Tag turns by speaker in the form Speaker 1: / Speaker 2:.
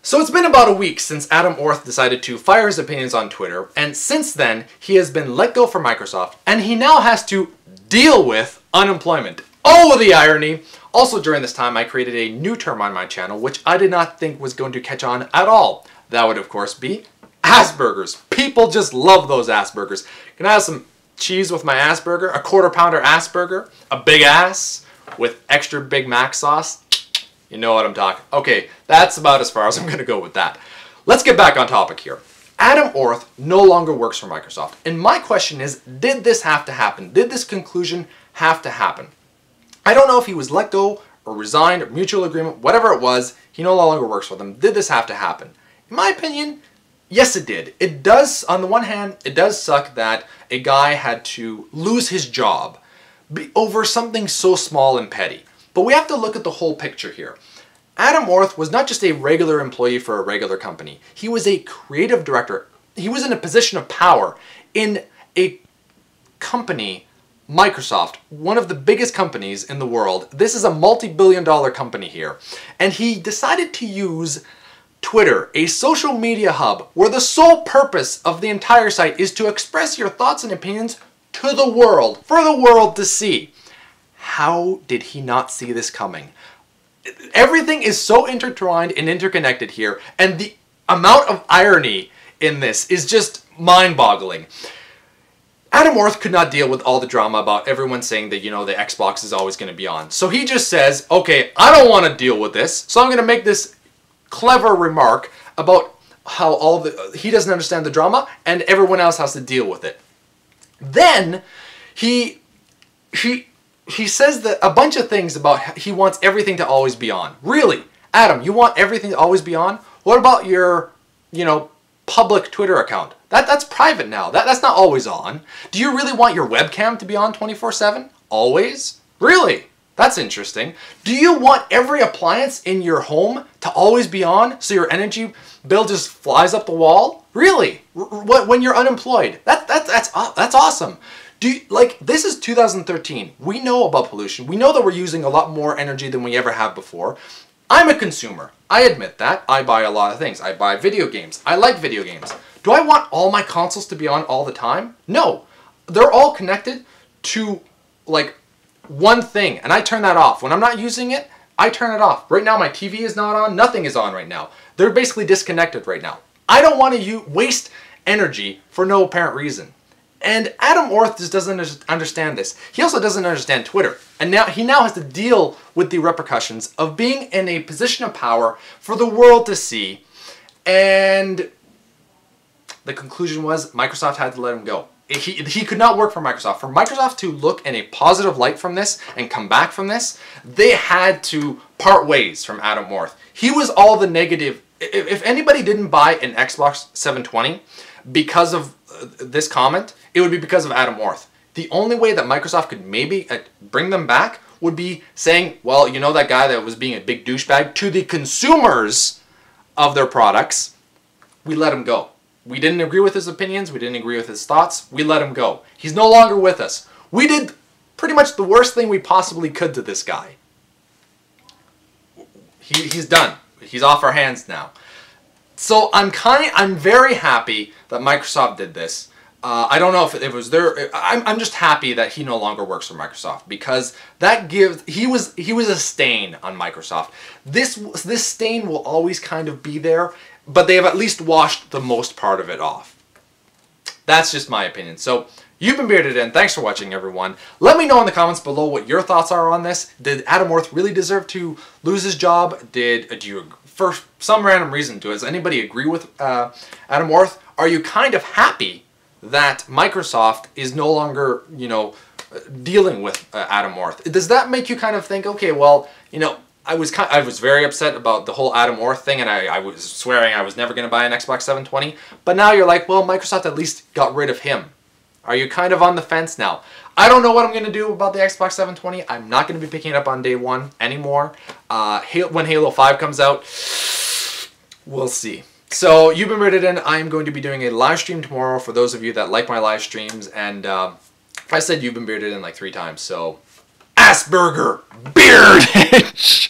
Speaker 1: So it's been about a week since Adam Orth decided to fire his opinions on Twitter, and since then, he has been let go from Microsoft, and he now has to deal with unemployment. Oh, the irony! Also during this time, I created a new term on my channel, which I did not think was going to catch on at all. That would, of course, be Asperger's. People just love those Asperger's. Can I have some cheese with my Asperger? A quarter-pounder Asperger? A big ass with extra Big Mac sauce? You know what I'm talking. Okay, that's about as far as I'm going to go with that. Let's get back on topic here. Adam Orth no longer works for Microsoft. And my question is, did this have to happen? Did this conclusion have to happen? I don't know if he was let go or resigned or mutual agreement, whatever it was, he no longer works for them. Did this have to happen? In my opinion, yes it did. It does, on the one hand, it does suck that a guy had to lose his job over something so small and petty. But we have to look at the whole picture here. Adam Orth was not just a regular employee for a regular company. He was a creative director. He was in a position of power in a company, Microsoft, one of the biggest companies in the world. This is a multi-billion-dollar company here. And he decided to use Twitter, a social media hub, where the sole purpose of the entire site is to express your thoughts and opinions to the world, for the world to see. How did he not see this coming? Everything is so intertwined and interconnected here, and the amount of irony in this is just mind-boggling. Adam Orth could not deal with all the drama about everyone saying that, you know, the Xbox is always going to be on. So he just says, okay, I don't want to deal with this, so I'm going to make this clever remark about how he doesn't understand the drama and everyone else has to deal with it. Then he says that a bunch of things about he wants everything to always be on. Really? Adam, you want everything to always be on? What about your, you know, public Twitter account? That's private now. That's not always on. Do you really want your webcam to be on 24/7? Always? Really? That's interesting. Do you want every appliance in your home to always be on so your energy bill just flies up the wall? Really? When you're unemployed? That's awesome. This is 2013. We know about pollution. We know that we're using a lot more energy than we ever have before. I'm a consumer. I admit that. I buy a lot of things. I buy video games. I like video games. Do I want all my consoles to be on all the time? No. They're all connected to, like, one thing, and I turn that off. When I'm not using it, I turn it off. Right now, my TV is not on. Nothing is on right now. They're basically disconnected right now. I don't want to waste energy for no apparent reason. And Adam Orth just doesn't understand this. He also doesn't understand Twitter. And he now has to deal with the repercussions of being in a position of power for the world to see. And the conclusion was Microsoft had to let him go. He could not work for Microsoft. For Microsoft to look in a positive light from this and come back from this, they had to part ways from Adam Orth. He was all the negative. If anybody didn't buy an Xbox 720 because of this comment, it would be because of Adam Orth. The only way that Microsoft could maybe bring them back would be saying, well, you know that guy that was being a big douchebag to the consumers of their products, we let him go. We didn't agree with his opinions, we didn't agree with his thoughts, we let him go. He's no longer with us. We did pretty much the worst thing we possibly could to this guy. He's done. He's off our hands now. So I'm very happy that Microsoft did this. I don't know if it was I'm just happy that he no longer works for Microsoft, because that gives he was a stain on Microsoft. This stain will always kind of be there, but they have at least washed the most part of it off. That's just my opinion. So you've been Bearded In. Thanks for watching, everyone. Let me know in the comments below what your thoughts are on this. Did Adam Orth really deserve to lose his job? Do you, for some random reason, does anybody agree with Adam Orth? Are you kind of happy that Microsoft is no longer, you know, dealing with Adam Orth? Does that make you kind of think, okay, well, you know, I was very upset about the whole Adam Orth thing, and I was swearing I was never going to buy an Xbox 720, but now you're like, well, Microsoft at least got rid of him. Are you kind of on the fence now? I don't know what I'm going to do about the Xbox 720. I'm not going to be picking it up on day one anymore. When Halo 5 comes out, we'll see. So you've been Bearded In. I'm going to be doing a live stream tomorrow for those of you that like my live streams, and I said you've been Bearded In like 3 times, so Asperger Bearded.